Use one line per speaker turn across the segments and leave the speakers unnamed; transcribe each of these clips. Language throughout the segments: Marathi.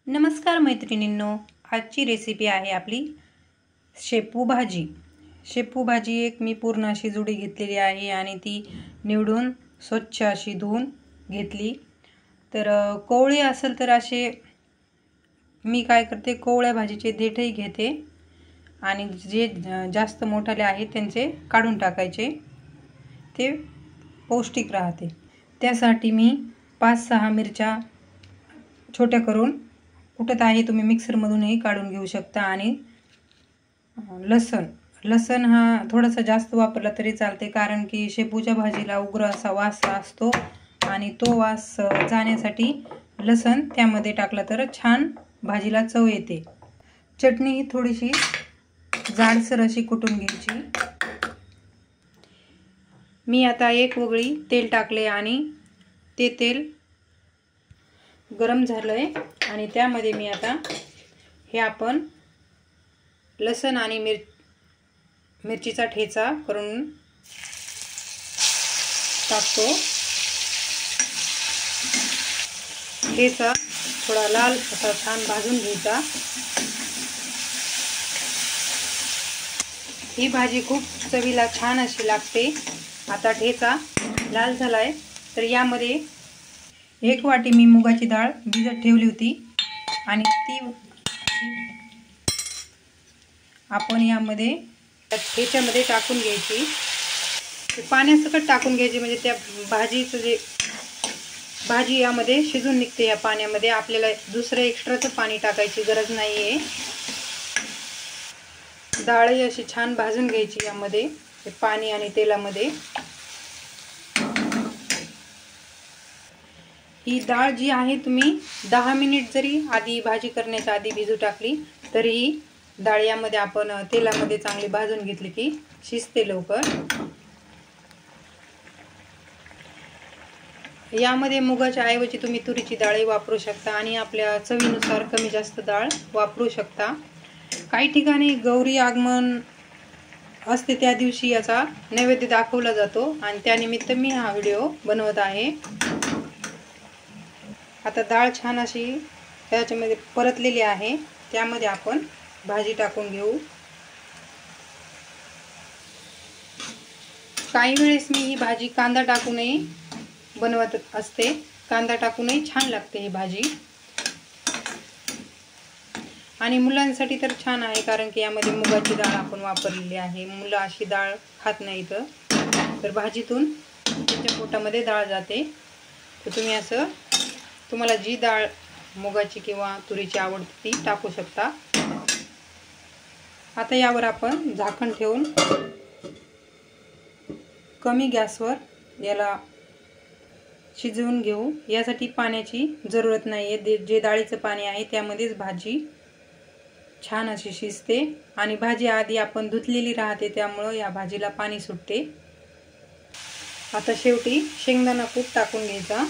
नमस्कार मैत्रिणींनो, आजची रेसिपी आहे आपली शेपू भाजी। शेपू भाजी एक मी पूर्ण अशी जुडी घेतलेली आहे आणि ती निवडून स्वच्छ अशी धुवून घेतली। तर कोवळे असेल तर असे मी काय करते, कोवळ्या भाजीचे देठही घेते आणि जे जास्त मोठाले आहेत त्यांचे काढून टाकायचे, ते पौष्टिक राहते। त्यासाठी मी 5-6 मिरच्या छोट्या करून कुटत आहे। तुम्ही मिक्सर मधूनही काढून घेऊ शकता। आणि लसण हा थोडासा जास्त वापरला तरी चालते, कारण की शेपूच्या भाजीला उग्र असा वास असतो आणि तो वास जाण्यासाठी लसण त्यामध्ये टाकला तर छान भाजीला चव येते। चटणी ही थोडीशी जाडसर अशी कुटून घ्यायची। मी आता एक वगळी तेल टाकले आणि ते तेल गरम झालंय आणि त्यामध्ये मी आता हे आपण लसण आणि मिरचीचा ठेचा करून टाकतो। ठेचा थोडा लाल असा छान भाजून घ्यायचा। ही भाजी खूप चवीला छान अशी लागते। आता ठेचा लाल झालाय तर यामध्ये 1 वाटी मी मुगाची डाळ भिजत ठेवली होती आणि ती आपण यामध्ये ठेच्यामध्ये टाकून घ्यायची। पाण्यासकट टाकून घ्यायची, म्हणजे त्या भाजीचं जे भाजी यामध्ये शिजून निघते या पाण्यामध्ये। आपल्याला दुसरं एक्स्ट्राचं पाणी टाकायची गरज नाहीये। डाळही अशी छान भाजून घ्यायची यामध्ये पाणी आणि तेलामध्ये। ही डाळ जी आहे तुम्ही 10 मिनिट जरी आधी भाजी करण्याच्या आधी भिजू टाकली तरी डाळ यामध्ये आपण तेलामध्ये चांगली भाजून घेतली की शिजते लवकर। यामध्ये मुगाच्या ऐवजी तुम्ही तुरीची डाळही वापरू शकता आणि आपल्या चवीनुसार कमी जास्त डाळ वापरू शकता। काही ठिकाणी गौरी आगमन असते त्या दिवशी याचा नैवेद्य दाखवला जातो आणि त्यानिमित्त मी हा व्हिडिओ बनवत आहे। आता डाळ छान अशी त्याच्यामध्ये परतलेली आहे, त्यामध्ये आपण भाजी टाकून घेऊ। काही वेळेस मी ही भाजी कांदा टाकूनही बनवत असते। कांदा टाकूनही छान लागते ही भाजी आणि मुलांसाठी तर छान आहे, कारण की यामध्ये मुगाची डाळ आपण वापरलेली आहे। मुलं अशी डाळ खात नाहीत, तर भाजीतून त्यांच्या पोटामध्ये डाळ जाते। तर तुम्ही असं तुम्हाला जी डाळ मुगाची किंवा तुरीची आवडते ती टाकू शकता। आता यावर आपण झाकण ठेवून कमी गॅसवर याला शिजवून घेऊ। यासाठी पाण्याची जरूरत नाहीये, जे डाळीचं पाणी आहे त्यामध्येच भाजी छान अशी शिजते आणि भाजी आधी आपण धुतलेली राहते, त्यामुळे या भाजीला पाणी सुटते। आता शेवटी शेंगदाणा कूट टाकून घ्यायचा।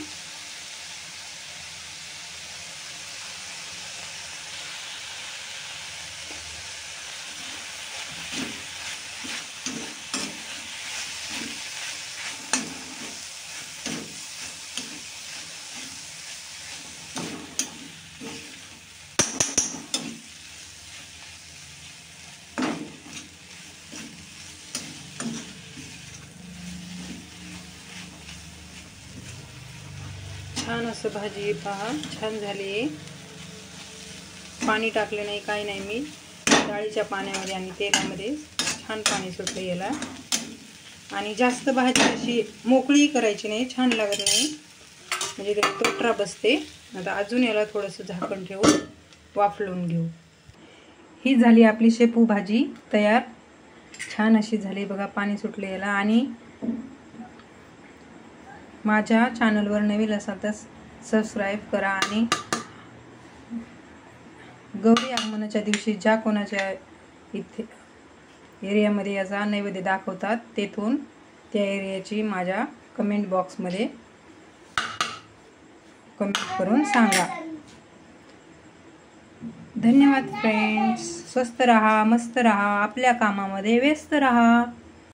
छान असं भाजी पहा छान झाली। पाणी टाकले नाही, काही नाही, मी डाळीच्या पाण्यामध्ये आणि तेलामध्ये छान पाणी सुटलं याला। आणि जास्त भाजी अशी मोकळी करायची नाही, छान लागत नाही, म्हणजे ते तोटरा बसते। आता अजून याला थोडंसं झाकण ठेवून वाफलून घेऊ। ही झाली आपली शेपू भाजी तयार, छान अशी झाली बघा, पाणी सुटले याला। आणि माझ्या चॅनलवर नवीन असाल तर सबस्क्राईब करा आणि गौरी आगमनाच्या दिवशी ज्या कोणाच्या इथे एरियामध्ये याचा नैवेद्य दाखवतात तेथून त्या एरियाची माझ्या कमेंट बॉक्समध्ये कमेंट करून सांगा। धन्यवाद फ्रेंड्स। स्वस्त रहा, मस्त रहा, आपल्या कामामध्ये व्यस्त रहा।